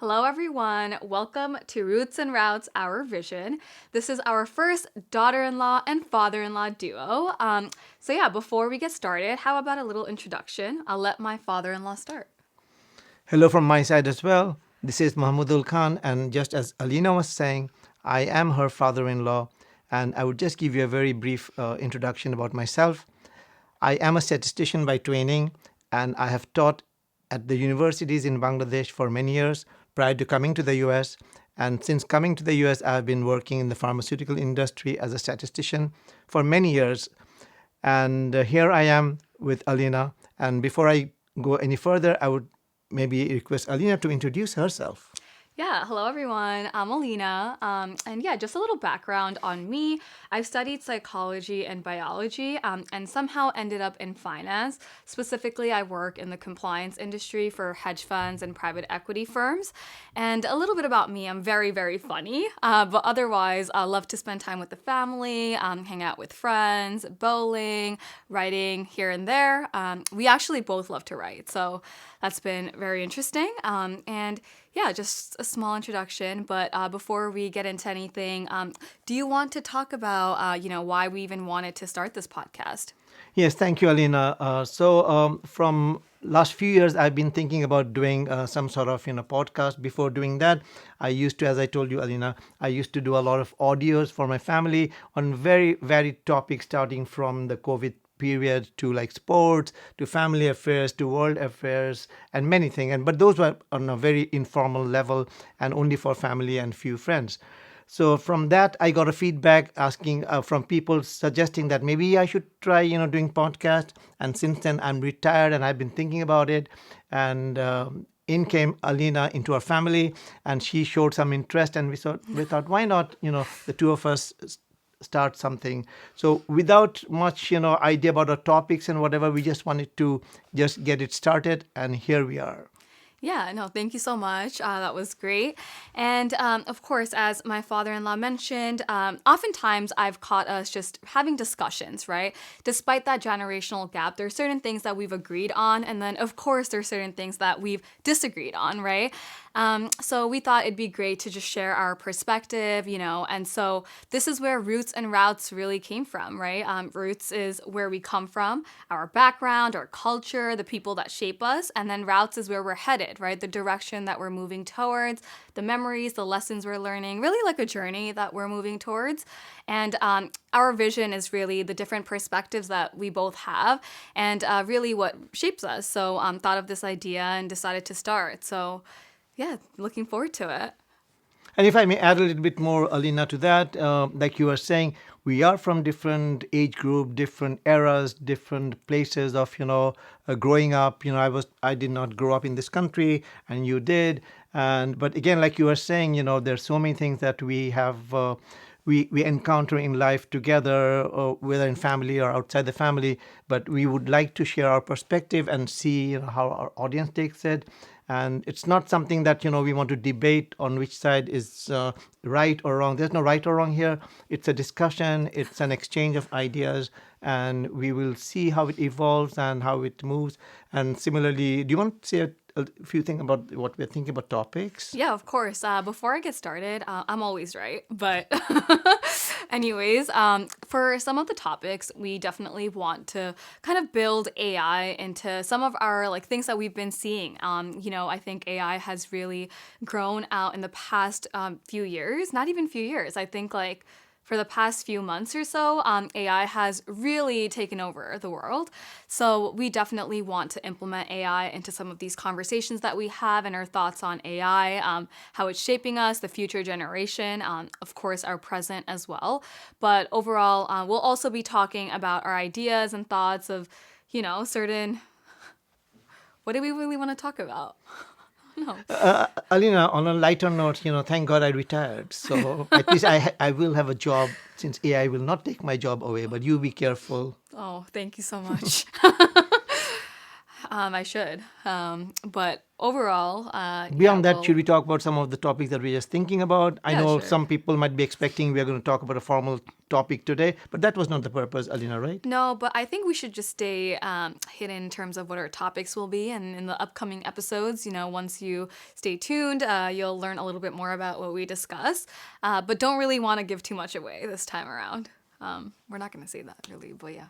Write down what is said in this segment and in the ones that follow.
Hello, everyone. Welcome to Roots and Routes, Our Vision. This is our first daughter in law and father in law duo. Before we get started, how about a little introduction? I'll let my father in law start. Hello from my side as well. This is Mahmoudul Khan, and just as Alina was saying, I am her father in law, and I would just give you a very brief introduction about myself. I am a statistician by training, and I have taught at the universities in Bangladesh for many years prior to coming to the US. And since coming to the US, I have been working in the pharmaceutical industry as a statistician for many years. And here I am with Alina. And before I go any further, I would maybe request Alina to introduce herself. Yeah, hello everyone. I'm Alina. Just a little background on me. I've studied psychology and biology and somehow ended up in finance. Specifically, I work in the compliance industry for hedge funds and private equity firms. And a little bit about me, I'm very, very funny, but otherwise, I love to spend time with the family, hang out with friends, bowling, writing here and there. We actually both love to write, so that's been very interesting. Just a small introduction. But before we get into anything, do you want to talk about, why we even wanted to start this podcast? Yes, thank you, Alina. From last few years, I've been thinking about doing some sort of podcast. Before doing that, I used to, as I told you, Alina, I used to do a lot of audios for my family on very varied topics, starting from the COVID period to like sports to family affairs to world affairs and many things, and but those were on a very informal level and only for family and few friends. So from that, I got a feedback asking from people suggesting that maybe I should try, doing podcast. And since then, I'm retired and I've been thinking about it. And in came Alina into our family, and she showed some interest, and we thought, why not, the two of us start something. So without much, idea about the topics and whatever, we just wanted to just get it started, and here we are. Yeah, no, thank you so much. That was great. And of course, as my father in law mentioned, oftentimes I've caught us just having discussions, right? Despite that generational gap, there are certain things that we've agreed on. And then, of course, there are certain things that we've disagreed on, right? So we thought it'd be great to just share our perspective, and so this is where Roots and Routes really came from, right? Roots is where we come from, our background, our culture, the people that shape us, and then Routes is where we're headed, right? The direction that we're moving towards, the memories, the lessons we're learning, really like a journey that we're moving towards. And our vision is really the different perspectives that we both have and really what shapes us. So thought of this idea and decided to start. So yeah, looking forward to it. And if I may add a little bit more, Alina, to that, like you were saying, we are from different age group, different eras, different places of growing up. I did not grow up in this country, and you did. And but again, like you were saying, there's so many things that we have. We encounter in life together, whether in family or outside the family. But we would like to share our perspective and see how our audience takes it. And it's not something that we want to debate on which side is right or wrong. There's no right or wrong here. It's a discussion. It's an exchange of ideas, and we will see how it evolves and how it moves. And similarly, do you want to say a few things about what we're thinking about topics? Yeah, of course. Before I get started, I'm always right. But, anyways, for some of the topics, we definitely want to kind of build AI into some of our like things that we've been seeing. I think AI has really grown out in the past few years, not even few years. I think like for the past few months or so, AI has really taken over the world. So we definitely want to implement AI into some of these conversations that we have and our thoughts on AI, how it's shaping us, the future generation, of course, our present as well. But overall, we'll also be talking about our ideas and thoughts of, certain. What do we really want to talk about? No. Alina, on a lighter note, thank God I retired. So at least I will have a job, since AI will not take my job away. But you be careful. Oh, thank you so much. I should. But overall, yeah, Beyond that, should we talk about some of the topics that we're just thinking about? I yeah, know sure. some people might be expecting we're going to talk about a formal topic today, but that was not the purpose, Alina, right? No, but I think we should just stay hidden in terms of what our topics will be. And in the upcoming episodes, once you stay tuned, you'll learn a little bit more about what we discuss. But don't really want to give too much away this time around. We're not going to say that really, but yeah.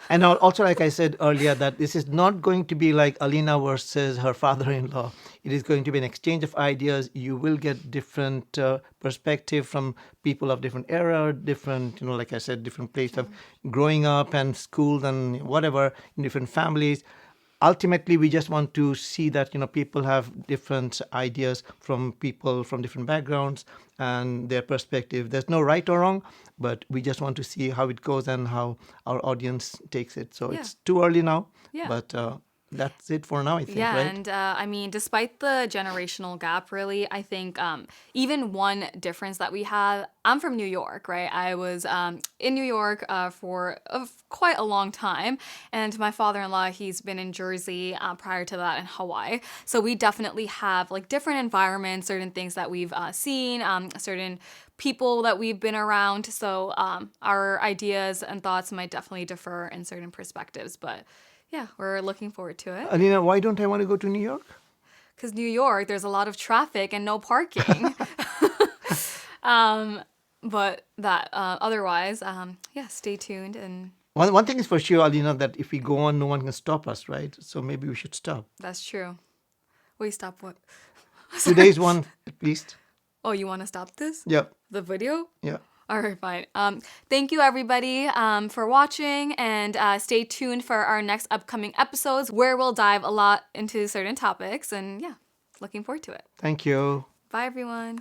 And also, like I said earlier, that this is not going to be like Alina versus her father-in-law. It is going to be an exchange of ideas. You will get different perspective from people of different era, different, like I said, different place of growing up and schools and whatever, in different families. Ultimately, we just want to see that people have different ideas from people from different backgrounds and their perspective. There's no right or wrong, but we just want to see how it goes and how our audience takes it. So Yeah. it's too early now, Yeah. but that's it for now, I think, Yeah, right? and I mean, despite the generational gap, really, I think even one difference that we have, I'm from New York, right? I was in New York for quite a long time, and my father-in-law, he's been in Jersey prior to that in Hawaii. So we definitely have like different environments, certain things that we've seen, certain people that we've been around. So our ideas and thoughts might definitely differ in certain perspectives, but yeah, we're looking forward to it. Alina, why don't I want to go to New York? Because New York, there's a lot of traffic and no parking. But that otherwise, yeah, stay tuned and One thing is for sure, Alina, that if we go on, no one can stop us, right? So maybe we should stop. that's true. Wait, stop what? Today's one, at least. Oh, you want to stop this? Yeah, The video? yeah. All right, fine. Thank you everybody for watching, and stay tuned for our next upcoming episodes where we'll dive a lot into certain topics. And yeah, looking forward to it. Thank you. Bye everyone.